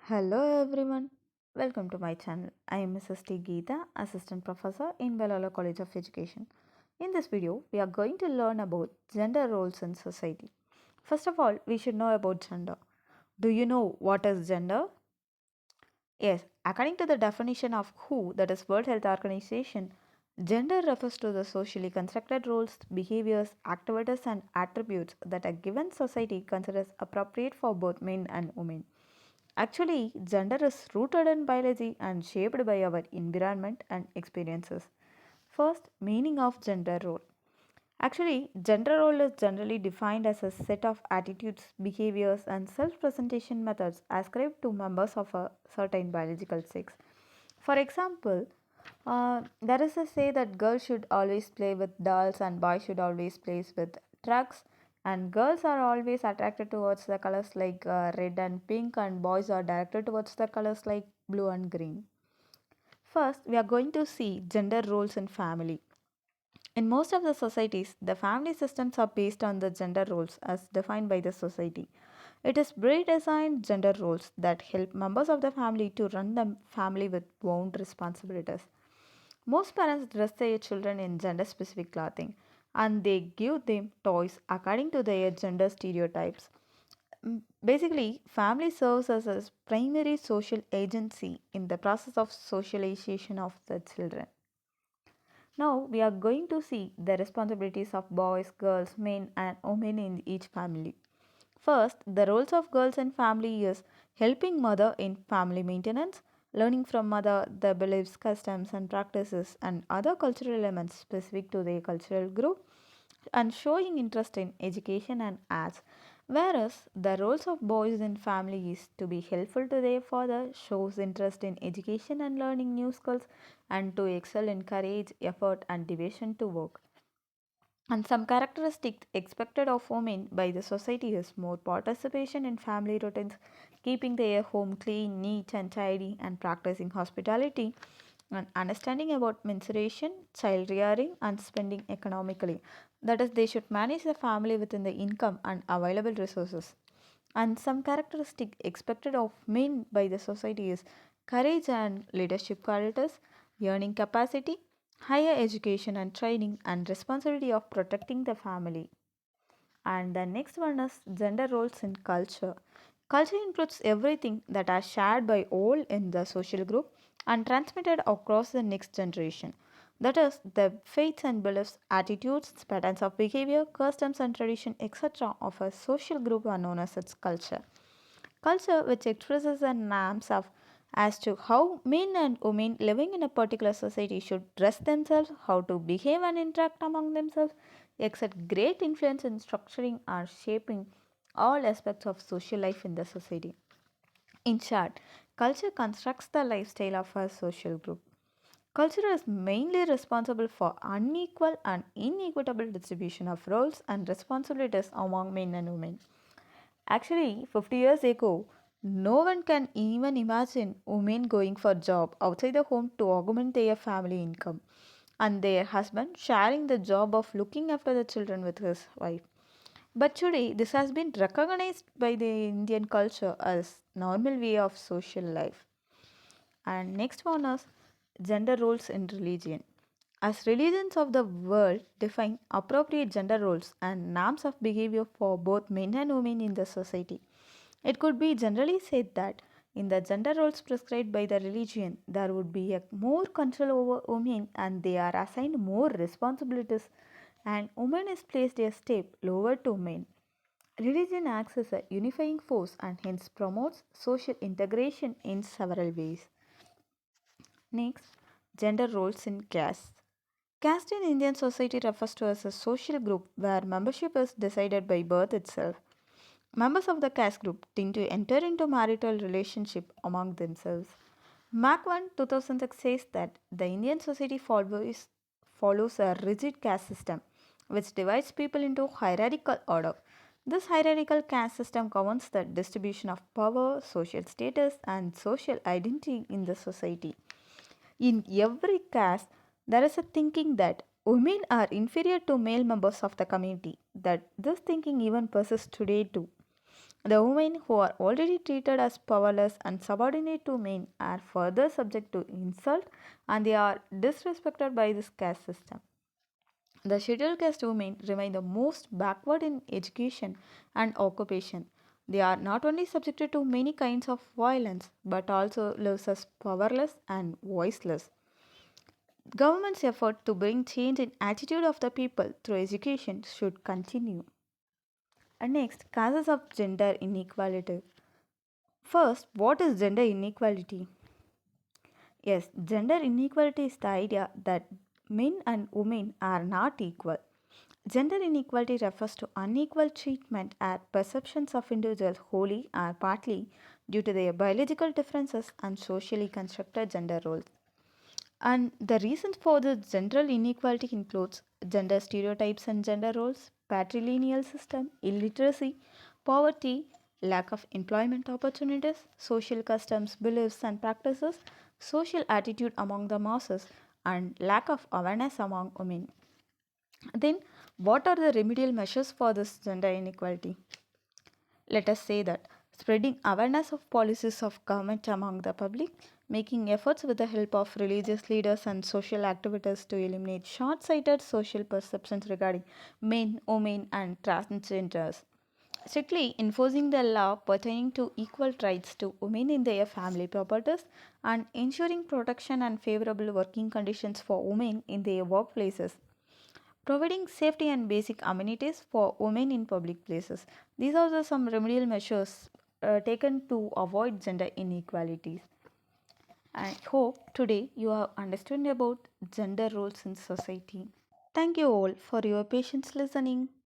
Hello everyone, welcome to my channel. I am Mrs.T.Geetha, Assistant Professor in Velala College of Education. In this video, we are going to learn about gender roles in society. First of all, we should know about gender. Do you know what is gender? Yes, according to the definition of WHO, that is World Health Organization, gender refers to the socially constructed roles, behaviors, activities, and attributes that a given society considers appropriate for both men and women. Actually, gender is rooted in biology and shaped by our environment and experiences. First, meaning of gender role. Actually, gender role is generally defined as a set of attitudes, behaviors, and self presentation methods ascribed to members of a certain biological sex. For example, there is a say that girls should always play with dolls and boys should always play with trucks, and girls are always attracted towards the colors like red and pink, and boys are directed towards the colors like blue and green. First, we are going to see gender roles in family. In most of the societies, the family systems are based on the gender roles as defined by the society. It is pre-designed gender roles that help members of the family to run the family with bound responsibilities. Most parents dress their children in gender specific clothing and they give them toys according to their gender stereotypes. Basically, family serves as a primary social agency in the process of socialization of the children. Now we are going to see the responsibilities of boys, girls, men, and women in each family. First, the roles of girls in family is helping mother in family maintenance, learning from mother the beliefs, customs, and practices, and other cultural elements specific to their cultural group, and showing interest in education and arts. Whereas the roles of boys in family is to be helpful to their father, shows interest in education and learning new skills, and to excel in courage, effort, and devotion to work. And some characteristics expected of women by the society is more participation in family routines, keeping their home clean, neat, and tidy, and practicing hospitality, and understanding about menstruation, child rearing, and spending economically. That is, they should manage the family within the income and available resources. And some characteristic expected of men by the society is courage and leadership qualities, earning capacity, higher education and training, and responsibility of protecting the family. And the next one is gender roles in culture. Culture includes everything that are shared by all in the social group and transmitted across the next generation. That is, the faiths and beliefs, attitudes, patterns of behavior, customs and tradition, etc. of a social group are known as its culture. Culture, which expresses the norms of as to how men and women living in a particular society should dress themselves, how to behave and interact among themselves, exert great influence in structuring or shaping all aspects of social life in the society. In short, culture constructs the lifestyle of a social group. Culture is mainly responsible for unequal and inequitable distribution of roles and responsibilities among men and women. Actually, 50 years ago, no one can even imagine women going for job outside the home to augment their family income and their husband sharing the job of looking after the children with his wife. But today, this has been recognized by the Indian culture as normal way of social life. And next one is gender roles in religion. As religions of the world define appropriate gender roles and norms of behavior for both men and women in the society, it could be generally said that in the gender roles prescribed by the religion, there would be a more control over women and they are assigned more responsibilities, and woman is placed a step lower to men. Religion acts as a unifying force and hence promotes social integration in several ways. Next, gender roles in caste. Caste in Indian society refers to as a social group where membership is decided by birth itself. Members of the caste group tend to enter into marital relationship among themselves. Mac 1 2006 says that the Indian society follows a rigid caste system which divides people into hierarchical order. This hierarchical caste system governs the distribution of power, social status, and social identity in the society. In every caste, there is a thinking that women are inferior to male members of the community. That this thinking even persists today too. The women who are already treated as powerless and subordinate to men are further subject to insult and they are disrespected by this caste system. The scheduled caste women remain the most backward in education and occupation. They are not only subjected to many kinds of violence but also lives as powerless and voiceless. Government's effort to bring change in attitude of the people through education should continue. And next, causes of gender inequality. First, what is gender inequality? Yes, gender inequality is the idea that men and women are not equal. Gender inequality refers to unequal treatment or perceptions of individuals wholly or partly due to their biological differences and socially constructed gender roles. And the reasons for the general inequality includes gender stereotypes and gender roles, patrilineal system, illiteracy, poverty, lack of employment opportunities, social customs, beliefs and practices, social attitude among the masses, and lack of awareness among women. Then, what are the remedial measures for this gender inequality? Let us say that spreading awareness of policies of government among the public, making efforts with the help of religious leaders and social activities to eliminate short sighted social perceptions regarding men, women, and transgenders. Strictly enforcing the law pertaining to equal rights to women in their family properties and ensuring protection and favorable working conditions for women in their workplaces, providing safety and basic amenities for women in public places. These are some remedial measures taken to avoid gender inequalities. I hope today you have understood about gender roles in society. Thank you all for your patience listening.